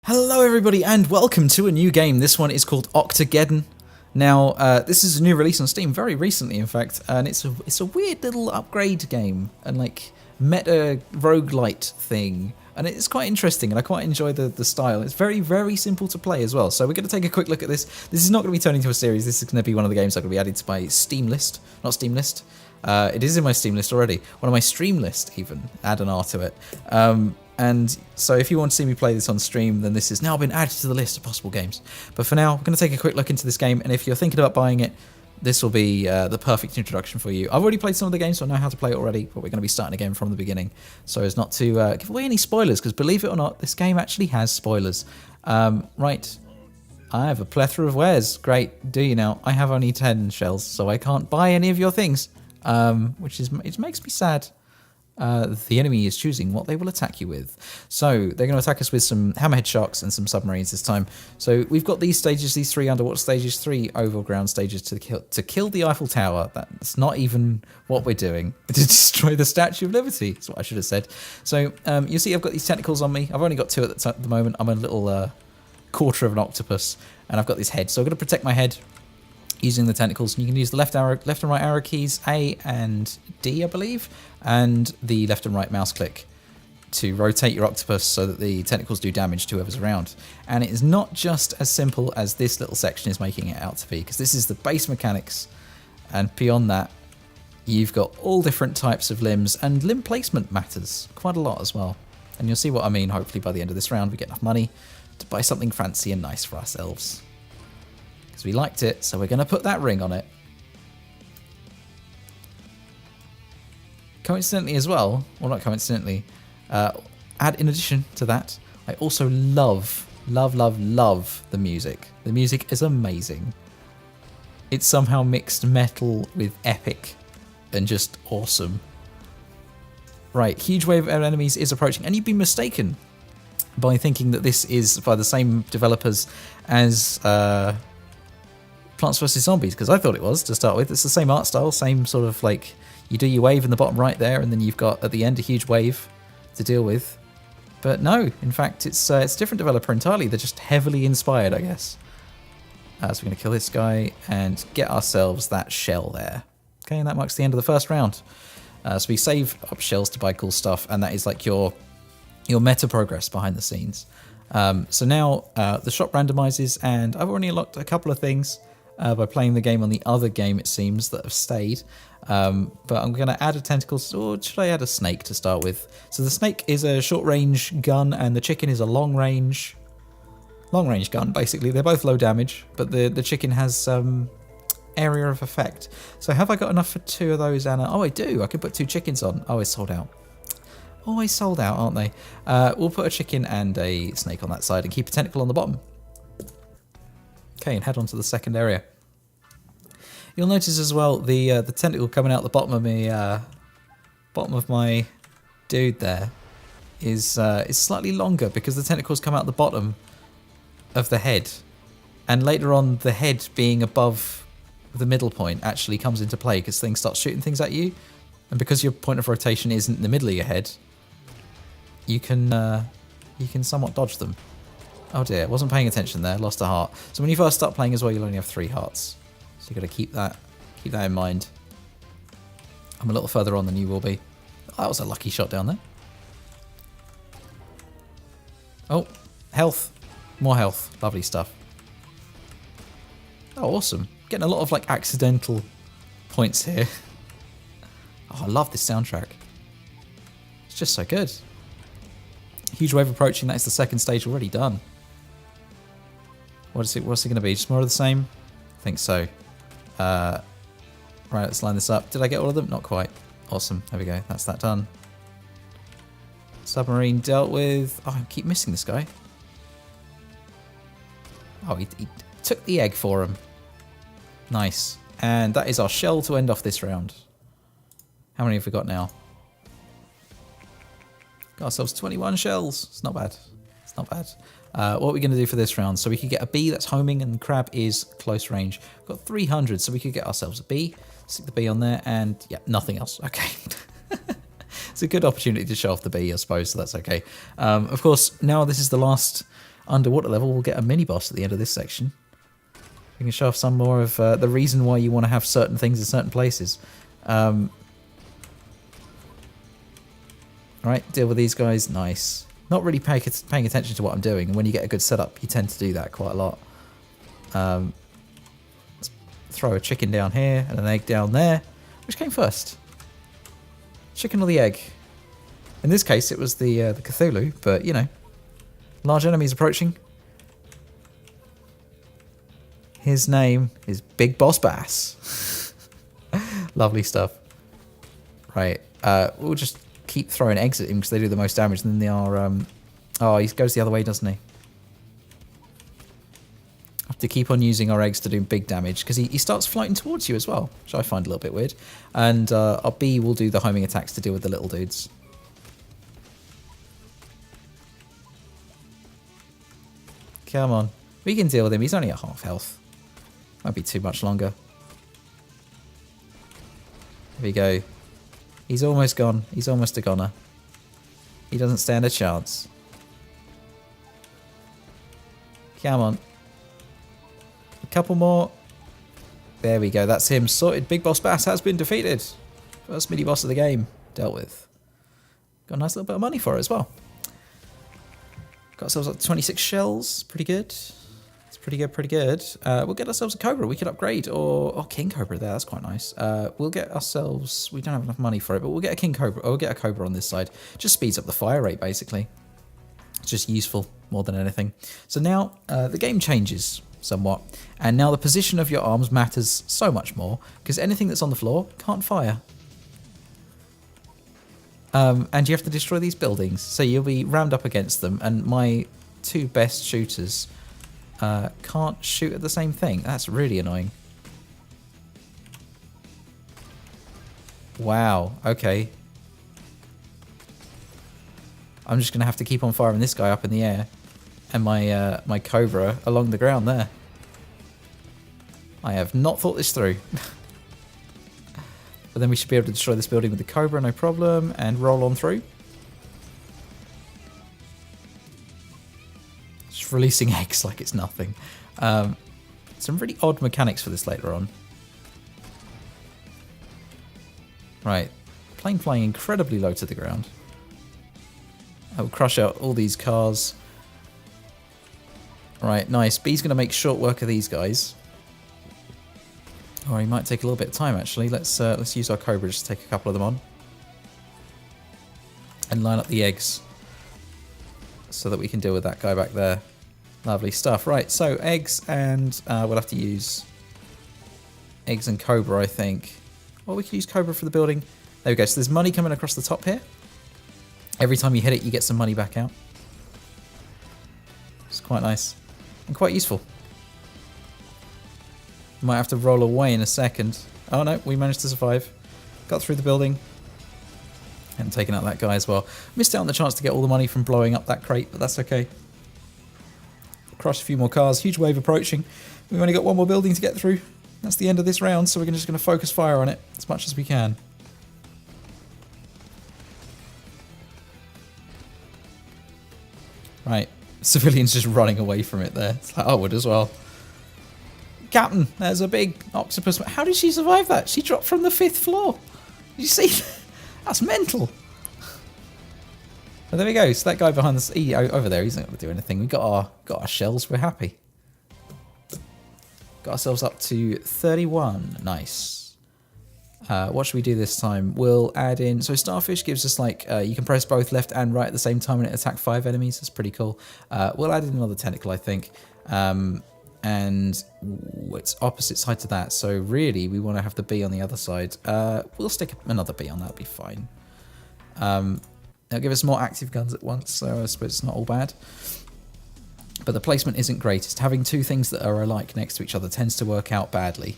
Hello everybody and welcome to a new game. This one is called Octogeddon. Now, this is a new release on Steam very recently, in fact, and it's a weird little upgrade game and like meta rogue-lite thing, and it's quite interesting and I quite enjoy the style. It's very, very simple to play as well. So we're going to take a quick look at this. This is not going to be turned into a series. This is going to be one of the games that are going to be added to my Steam list. Not Steam list. It is in my Steam list already. One of my stream list even. Add an R to it. And so if you want to see me play this on stream, then this has now been added to the list of possible games. But for now, we're going to take a quick look into this game, and if you're thinking about buying it, this will be the perfect introduction for you. I've already played some of the games, so I know how to play it already, but we're going to be starting again from the beginning, so as not to give away any spoilers, because believe it or not, this game actually has spoilers. Right, I have a plethora of wares. Great, do you now? I have only 10 shells, so I can't buy any of your things, it makes me sad. The enemy is choosing what they will attack you with. So they're going to attack us with some hammerhead sharks and some submarines this time. So we've got these stages, these three underwater stages, 3 overground stages to kill the Eiffel Tower. That's not even what we're doing. To destroy the Statue of Liberty. That's what I should have said. So you see I've got these tentacles on me. I've only got 2 at the moment. I'm a little quarter of an octopus, and I've got this head. So I'm going to protect my head using the tentacles, and you can use the left and right arrow keys, A and D, I believe, and the left and right mouse click to rotate your octopus so that the tentacles do damage to whoever's around. And it is not just as simple as this little section is making it out to be, because this is the base mechanics, and beyond that, you've got all different types of limbs, and limb placement matters quite a lot as well. And you'll see what I mean. Hopefully by the end of this round we get enough money to buy something fancy and nice for ourselves. Because we liked it, so we're going to put that ring on it. Coincidentally as well, well not coincidentally, in addition to that, I also love the music. The music is amazing. It's somehow mixed metal with epic and just awesome. Right, huge wave of enemies is approaching, and you'd be mistaken by thinking that this is by the same developers as Plants vs Zombies, because I thought it was to start with. It's the same art style, same sort of like, you do your wave in the bottom right there, and then you've got at the end a huge wave to deal with. But no, in fact, it's a different developer entirely. They're just heavily inspired, I guess. So we're going to kill this guy and get ourselves that shell there. Okay, and that marks the end of the first round. So we save up shells to buy cool stuff, and that is like your meta progress behind the scenes. So now the shop randomizes, and I've already unlocked a couple of things by playing the game on the other game, it seems, that have stayed. But I'm going to add a tentacle, or should I add a snake to start with? So the snake is a short-range gun, and the chicken is a long-range gun, basically. They're both low damage, but the chicken has area of effect. So have I got enough for 2 of those, Anna? Oh, I do. I can put 2 chickens on. Oh, it's sold out. Always sold out, aren't they? We'll put a chicken and a snake on that side and keep a tentacle on the bottom. Okay, and head on to the second area. You'll notice as well the tentacle coming out the bottom of my dude there is slightly longer, because the tentacles come out the bottom of the head, and later on the head being above the middle point actually comes into play, because things start shooting things at you, and because your point of rotation isn't in the middle of your head, you can somewhat dodge them. Oh dear, I wasn't paying attention there, lost a heart. So when you first start playing as well, you'll only have 3 hearts. So you've got to keep that in mind. I'm a little further on than you will be. Oh, that was a lucky shot down there. Oh, health. More health. Lovely stuff. Oh, awesome. Getting a lot of like accidental points here. Oh, I love this soundtrack. It's just so good. Huge wave approaching. That is the second stage already done. What's it going to be? Just more of the same? I think so. Right, let's line this up. Did I get all of them? Not quite. Awesome. There we go. That's that done. Submarine dealt with. Oh, I keep missing this guy. Oh, he took the egg for him. Nice. And that is our shell to end off this round. How many have we got now? Got ourselves 21 shells. It's not bad. It's not bad. What are we going to do for this round? So we could get a bee, that's homing, and the crab is close range. We've got 300, so we could get ourselves a bee. Stick the bee on there, and yeah, nothing else. Okay. It's a good opportunity to show off the bee, I suppose, so that's okay. Of course, now this is the last underwater level, we'll get a mini-boss at the end of this section. We can show off some more of the reason why you want to have certain things in certain places. Alright, deal with these guys. Nice. Not really paying attention to what I'm doing. And when you get a good setup, you tend to do that quite a lot. Let's throw a chicken down here and an egg down there. Which came first? Chicken or the egg? In this case, it was the Cthulhu, but, you know. Large enemies approaching. His name is Big Boss Bass. Lovely stuff. Right, we'll just keep throwing eggs at him because they do the most damage, and then they are... oh, he goes the other way, doesn't he? Have to keep on using our eggs to do big damage because he starts flying towards you as well, which I find a little bit weird. And our B will do the homing attacks to deal with the little dudes. Come on. We can deal with him. He's only at half health. Won't be too much longer. Here we go. He's almost gone. He's almost a goner. He doesn't stand a chance. Come on. A couple more. There we go. That's him. Sorted. Big Boss Bass has been defeated. First mini-boss of the game. Dealt with. Got a nice little bit of money for it as well. Got ourselves up to 26 shells. Pretty good. It's pretty good, pretty good. We'll get ourselves a Cobra. We could upgrade. Or King Cobra there. That's quite nice. We'll get ourselves... We don't have enough money for it, but we'll get a King Cobra. Or we'll get a Cobra on this side. Just speeds up the fire rate, basically. It's just useful more than anything. So now the game changes somewhat. And now the position of your arms matters so much more. Because anything that's on the floor can't fire. And you have to destroy these buildings. So you'll be rammed up against them. And my two best shooters can't shoot at the same thing. That's really annoying. Wow. Okay. I'm just going to have to keep on firing this guy up in the air. And my my Cobra along the ground there. I have not thought this through. But then we should be able to destroy this building with the Cobra, no problem, and roll on through. Just releasing eggs like it's nothing. Some really odd mechanics for this later on. Right, plane flying incredibly low to the ground. I will crush out all these cars. Right, nice. B's going to make short work of these guys. Or he might take a little bit of time, actually. Let's use our Cobra just to take a couple of them on. And line up the eggs. So that we can deal with that guy back there. Lovely stuff. Right, so eggs and... we'll have to use... eggs and Cobra, I think. Well, we could use Cobra for the building. There we go. So there's money coming across the top here. Every time you hit it, you get some money back out. It's quite nice. And quite useful. Might have to roll away in a second. Oh no, we managed to survive. Got through the building. And taken out that guy as well. Missed out on the chance to get all the money from blowing up that crate, but that's okay. Crushed a few more cars. Huge wave approaching. We've only got one more building to get through. That's the end of this round, so we're just going to focus fire on it as much as we can. Right. Civilians just running away from it there. It's like I would as well. Captain, there's a big octopus. How did she survive that? She dropped from the 5th floor. Did you see? That's mental. But there we go. So that guy behind the over there, he's not going to do anything. We got our shells. We're happy. Got ourselves up to 31. Nice. What should we do this time? We'll add in... So Starfish gives us like... you can press both left and right at the same time and it attack 5 enemies. That's pretty cool. We'll add in another tentacle, I think. And it's opposite side to that. So really, we want to have the bee on the other side. We'll stick another bee on. That'll be fine. It'll give us more active guns at once. So I suppose it's not all bad. But the placement isn't greatest. Having two things that are alike next to each other tends to work out badly.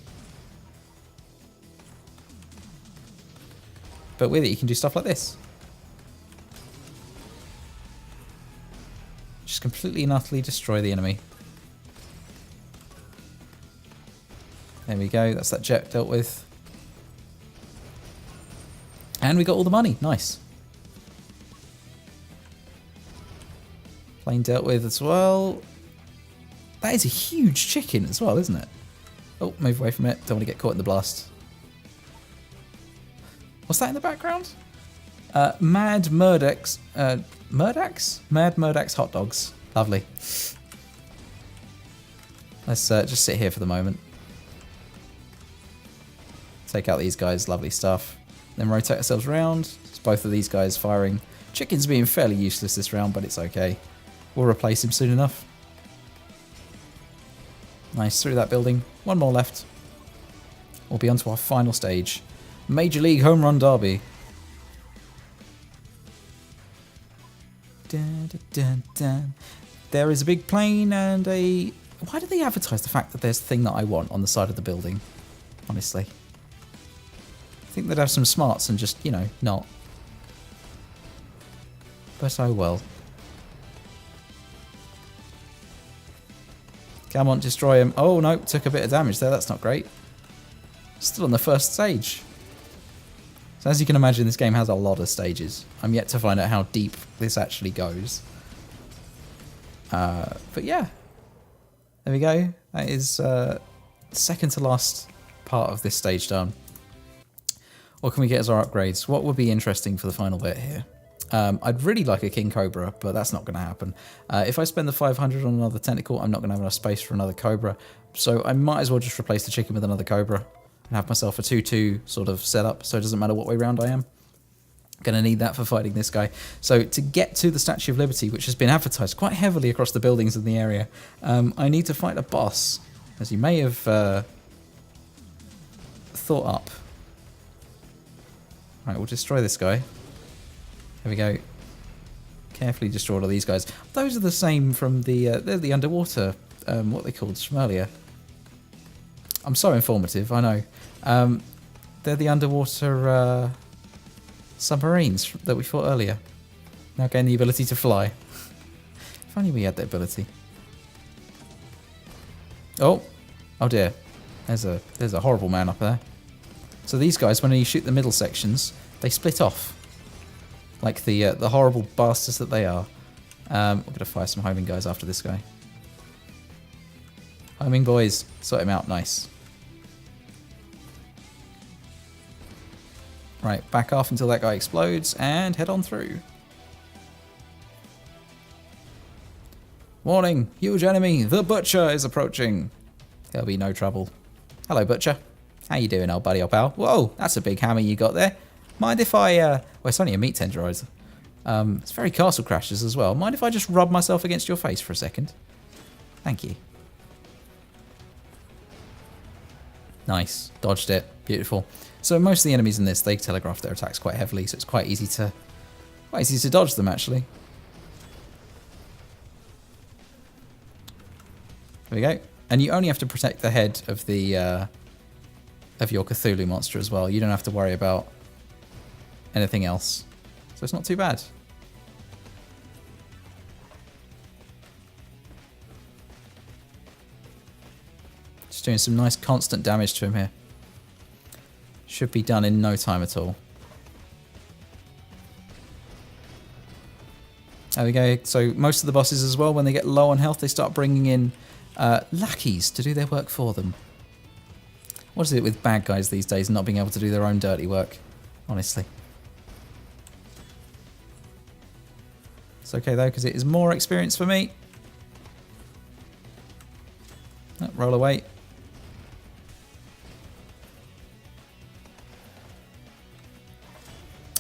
But with it, you can do stuff like this. Just completely and utterly destroy the enemy. There we go. That's that jet dealt with. And we got all the money. Nice. Plane dealt with as well. That is a huge chicken as well, isn't it? Oh, move away from it. Don't want to get caught in the blast. What's that in the background? Mad Murdoch's... Murdoch's? Mad Murdoch's hot dogs. Lovely. Let's just sit here for the moment. Take out these guys. Lovely stuff. Then rotate ourselves around. It's both of these guys firing. Chicken's being fairly useless this round, but it's okay. We'll replace him soon enough. Nice, through that building. One more left. We'll be on to our final stage. Major League Home Run Derby. Dun, dun, dun, dun. There is a big plane and a... Why do they advertise the fact that there's the thing that I want on the side of the building? Honestly. I think they'd have some smarts and just, you know, not. But oh well. Come on, destroy him. Oh no, took a bit of damage there. That's not great. Still on the first stage. So as you can imagine, this game has a lot of stages. I'm yet to find out how deep this actually goes. But yeah. There we go. That is second to last part of this stage done. What can we get as our upgrades? What would be interesting for the final bit here? I'd really like a King Cobra, but that's not going to happen. If I spend the 500 on another tentacle, I'm not going to have enough space for another Cobra. So I might as well just replace the chicken with another Cobra and have myself a 2-2 sort of setup, so it doesn't matter what way round I am. Going to need that for fighting this guy. So to get to the Statue of Liberty, which has been advertised quite heavily across the buildings in the area, I need to fight a boss, as you may have thought up. Right, we'll destroy this guy. There we go. Carefully destroyed all these guys. Those are the same from the they're the underwater, what they called from earlier. I'm so informative, I know. They're the underwater submarines that we fought earlier. Now gain the ability to fly. If only we had that ability. Oh dear. There's a horrible man up there. So these guys, when you shoot the middle sections, they split off. Like the horrible bastards that they are. We're going to fire some homing guys after this guy. Homing boys, sort him out, nice. Right, back off until that guy explodes and head on through. Warning, huge enemy, the Butcher is approaching. There'll be no trouble. Hello, Butcher. How you doing, old buddy, old pal? Whoa, that's a big hammer you got there. Mind if I, well, it's only a meat tenderizer. It's very Castle Crashers as well. Mind if I just rub myself against your face for a second? Thank you. Nice, dodged it, beautiful. So most of the enemies in this, they telegraph their attacks quite heavily, so it's quite easy to dodge them actually. There we go. And you only have to protect the head of the of your Cthulhu monster as well. You don't have to worry about anything else. So it's not too bad. Just doing some nice constant damage to him here. Should be done in no time at all. There we go. So most of the bosses as well, when they get low on health, they start bringing in lackeys to do their work for them. What is it with bad guys these days not being able to do their own dirty work? Honestly. It's okay though, because it is more experience for me. Oh, roll away.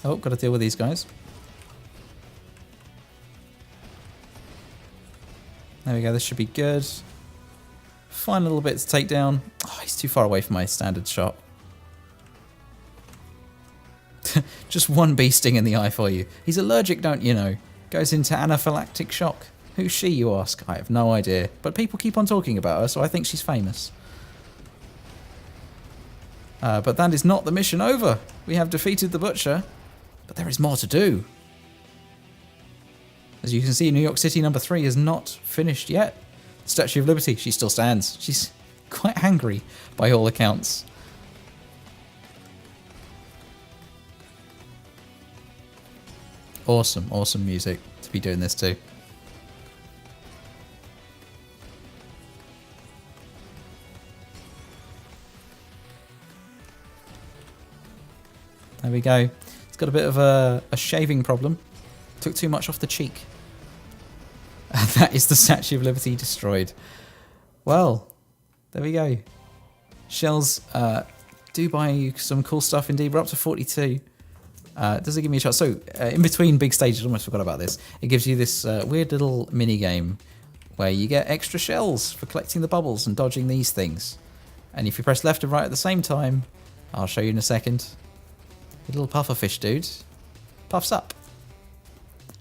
Oh, got to deal with these guys. There we go, this should be good. Fine little bit to take down. Oh, he's too far away from my standard shot. Just one bee sting in the eye for you. He's allergic, don't you know? Goes into anaphylactic shock. Who's she, you ask? I have no idea. But people keep on talking about her, so I think she's famous. But that is not the mission over. We have defeated the Butcher. But there is more to do. As you can see, New York City number 3 is not finished yet. The Statue of Liberty, she still stands. She's quite angry by all accounts. Awesome, awesome music to be doing this too. There we go. It's got a bit of a shaving problem. Took too much off the cheek. And that is the Statue of Liberty destroyed. Well, there we go. Shells do buy you some cool stuff indeed. We're up to 42. Does it give me a shot? So, in between big stages, I almost forgot about this. It gives you this weird little mini game where you get extra shells for collecting the bubbles and dodging these things. And if you press left and right at the same time, I'll show you in a second, the little pufferfish dude puffs up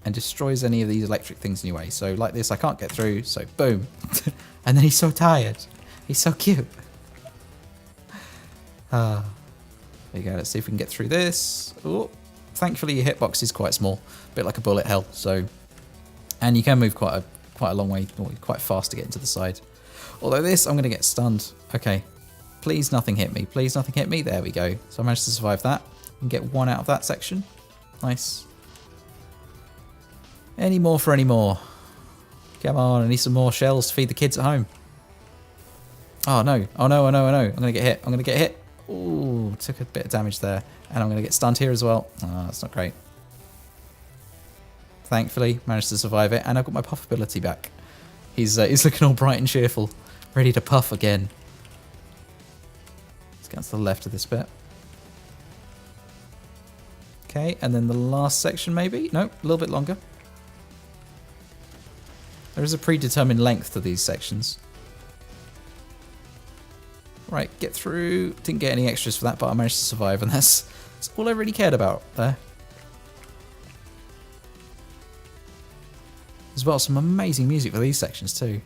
and destroys any of these electric things in your way. So like this, I can't get through, so boom. And then he's so tired. He's so cute. There you go, let's see if we can get through this. Oh, thankfully your hitbox is quite small, a bit like a bullet hell. So, and you can move quite a long way, or quite fast to get into the side. Although this, I'm going to get stunned. Okay, please nothing hit me. Please nothing hit me. There we go. So I managed to survive that. And get one out of that section. Nice. Any more for any more? Come on, I need some more shells to feed the kids at home. Oh no, oh no, oh no, oh no. I'm going to get hit. I'm going to get hit. Ooh, took a bit of damage there. And I'm going to get stunned here as well. Oh, that's not great. Thankfully, managed to survive it. And I've got my puff ability back. He's looking all bright and cheerful. Ready to puff again. Let's get to the left of this bit. Okay, and then the last section maybe? Nope, a little bit longer. There is a predetermined length to these sections. Right, get through. Didn't get any extras for that, but I managed to survive, and that's all I really cared about there. As well, some amazing music for these sections too.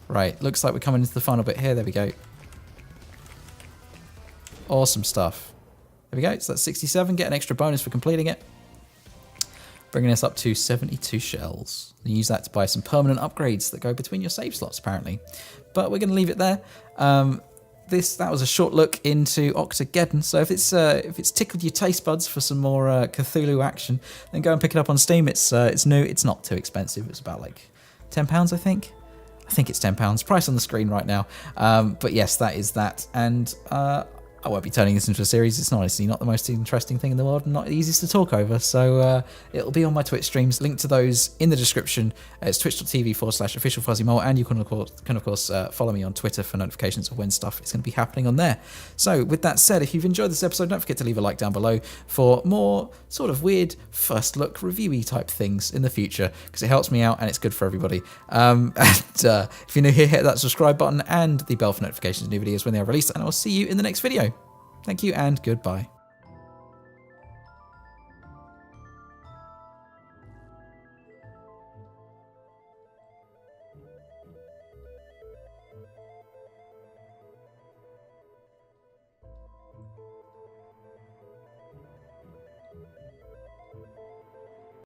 Right, looks like we're coming into the final bit here. There we go. Awesome stuff. There we go. So that's 67. Get an extra bonus for completing it. Bringing us up to 72 shells. And use that to buy some permanent upgrades that go between your save slots, apparently. But we're going to leave it there. That was a short look into Octogeddon. So if it's tickled your taste buds for some more Cthulhu action, then go and pick it up on Steam. It's new. It's not too expensive. It's about like £10, I think. I think it's £10. Price on the screen right now. But yes, that is that. And I won't be turning this into a series. It's honestly not the most interesting thing in the world and not the easiest to talk over. So it'll be on my Twitch streams. Link to those in the description. It's twitch.tv/officialfuzzymole. And you can, of course, follow me on Twitter for notifications of when stuff is going to be happening on there. So with that said, if you've enjoyed this episode, don't forget to leave a like down below for more sort of weird first look reviewy type things in the future, because it helps me out and it's good for everybody. And if you're new here, hit that subscribe button and the bell for notifications of new videos when they are released, and I'll see you in the next video. Thank you and goodbye.